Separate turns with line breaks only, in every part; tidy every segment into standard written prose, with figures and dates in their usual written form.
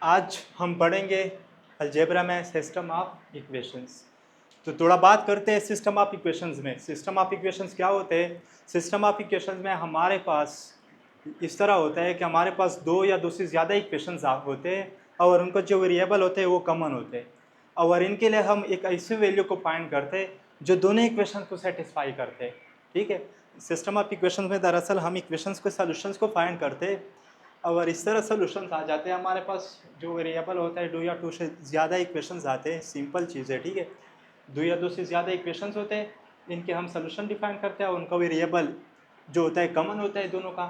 आज हम पढ़ेंगे अलजेब्रा में सिस्टम ऑफ इक्वेशंस। तो थोड़ा बात करते हैं सिस्टम ऑफ इक्वेशंस में। सिस्टम ऑफ इक्वेशंस क्या होते हैं? सिस्टम ऑफ इक्वेशंस में हमारे पास इस तरह होता है कि हमारे पास दो या दो से ज़्यादा इक्वेशंस होते हैं और उनको जो वेरिएबल होते हैं वो कॉमन होते हैं, और इनके लिए हम एक ऐसे वैल्यू को फाइंड करते हैं जो दोनों इक्वेशन को सेटिस्फाई करते हैं। ठीक है, सिस्टम ऑफ इक्वेशंस में दरअसल हम इक्वेशंस के सॉल्यूशंस को फाइंड करते हैं और इस तरह सॉल्यूशंस आ जाते हैं। हमारे पास जो वेरिएबल होता है दो या दो से ज़्यादा इक्वेशंस आते हैं। सिंपल चीज़ है, ठीक है। दो या दो से ज़्यादा इक्वेशंस होते हैं, इनके हम सोल्यूशन डिफाइन करते हैं और उनका वेरिएबल जो होता है कॉमन होता है दोनों का।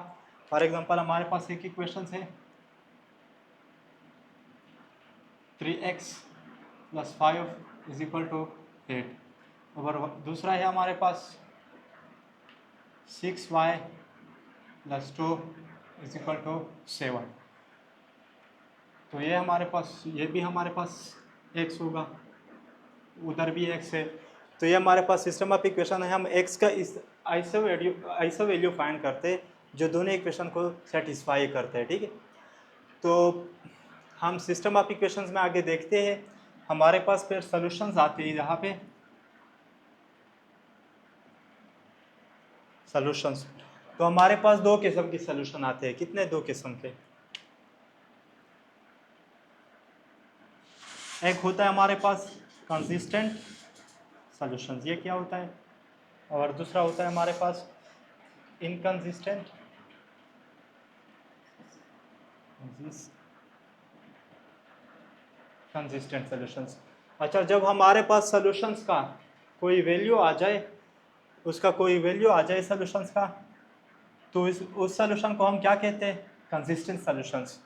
फॉर एग्जांपल हमारे पास एक इक्वेशन है 3x + 5 = 8, और दूसरा है हमारे पास 6y + 2 = 7। तो ये हमारे पास, ये भी हमारे पास x होगा, उधर भी x है। तो ये हमारे पास सिस्टम ऑफ इक्वेशन है। हम x का इस ऐसा वैल्यू फाइंड करते हैं जो दोनों इक्वेशन को सेटिस्फाई करते हैं, ठीक है। तो हम सिस्टम ऑफ इक्वेशंस में आगे देखते हैं। हमारे पास फिर सॉल्यूशंस आते हैं, यहाँ पे सॉल्यूशंस। तो हमारे पास दो किस्म के सॉल्यूशन आते हैं। कितने? दो किस्म के। एक होता है हमारे पास कंसिस्टेंट सॉल्यूशंस, ये क्या होता है, और दूसरा होता है हमारे पास इनकंसिस्टेंट कंसिस्टेंट सॉल्यूशंस। अच्छा, जब हमारे पास सॉल्यूशंस का कोई वैल्यू आ जाए, उसका कोई वैल्यू आ जाए सॉल्यूशंस का, तो उस सॉल्यूशन को हम क्या कहते हैं? Consistent solutions.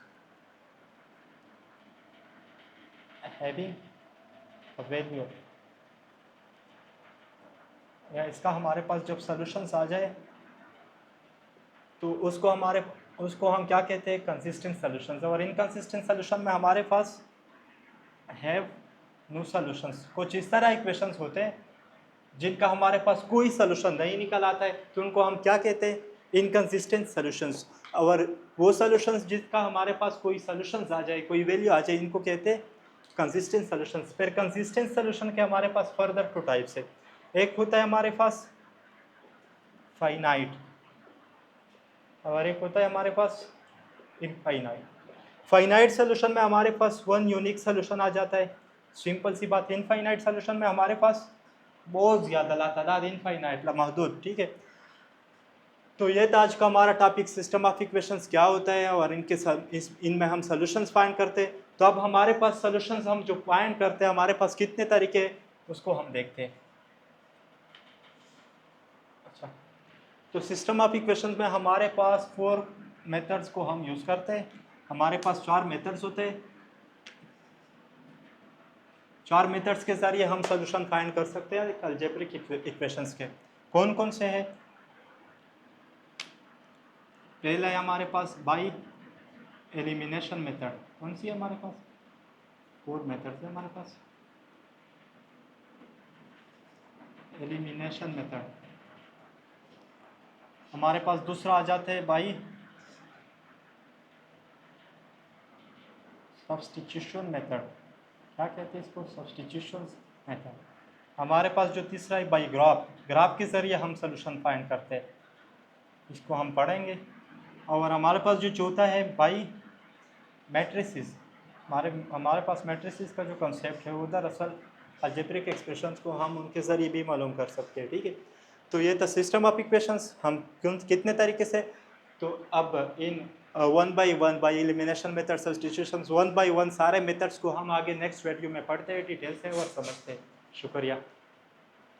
Having a value, या इसका हमारे पास जब सॉल्यूशंस आ जाए तो उसको हम क्या कहते हैं? Consistent solutions. और इनकंसिस्टेंट सॉल्यूशन में हमारे पास हैव नो सॉल्यूशंस। कुछ इस तरह इक्वेशंस होते हैं जिनका हमारे पास कोई सॉल्यूशन नहीं निकल आता है, तो उनको हम क्या कहते हैं? Inconsistent solutions. और वो सॉल्यूशंस जिसका हमारे पास कोई सॉल्यूशंस आ जाए, कोई वैल्यू आ जाए, इनको कहते हैं कंसिस्टेंट सॉल्यूशंस। फिर कंसिस्टेंट सॉल्यूशन के हमारे पास फर्दर टू टाइप्स है। एक होता है हमारे पास फाइनाइट, और एक होता है हमारे पास इनफाइनाइट। फाइनाइट सॉल्यूशन में हमारे पास वन यूनिक सॉल्यूशन आ जाता है, सिंपल सी बात। इनफाइनाइट सॉल्यूशन में हमारे पास बहुत ज़्यादा लातादाद इनफाइनाइट महदूद, ठीक है। तो ये था आज का हमारा टॉपिक, सिस्टम ऑफ इक्वेशंस क्या होता है और इनमें हम सॉल्यूशंस फाइंड करते हैं। तो अब हमारे पास सॉल्यूशंस हम जो फाइंड करते हैं, हमारे पास कितने तरीके हैं उसको हम देखते हैं। अच्छा, तो सिस्टम ऑफ इक्वेशंस में हमारे पास 4 मेथड्स को हम यूज़ करते हैं। हमारे पास 4 मेथड्स होते हैं। 4 मेथड्स के जरिए हम सॉल्यूशन फाइंड कर सकते हैं अलजेब्रिक इक्वेशंस के। कौन कौन से हैं? पहला है हमारे पास बाई एलिमिनेशन मेथड। कौन सी है हमारे पास? 4 मेथड्स है हमारे पास। Elimination method. हमारे पास दूसरा आ जाता है बाई सब्स्टिट्यूशन मेथड। क्या कहते हैं इसको? Substitution method. हमारे पास जो तीसरा है बाई ग्राफ। ग्राफ के ज़रिए हम सोल्यूशन फाइंड करते हैं, इसको हम पढ़ेंगे। और हमारे पास जो चौथा है बाई मैट्रिसेस। हमारे पास मैट्रिसेस का जो कॉन्सेप्ट है वो दरअसल अलजेब्रिक एक्सप्रेशंस को हम उनके ज़रिए भी मालूम कर सकते हैं, ठीक है। तो ये था सिस्टम ऑफ इक्वेशंस। हम कितने तरीके से, तो अब इन 1 by 1 by elimination method, substitutions 1 by 1 सारे मेथड्स को हम आगे नेक्स्ट वीडियो में पढ़ते हैं, डिटेल से और समझते हैं। शुक्रिया।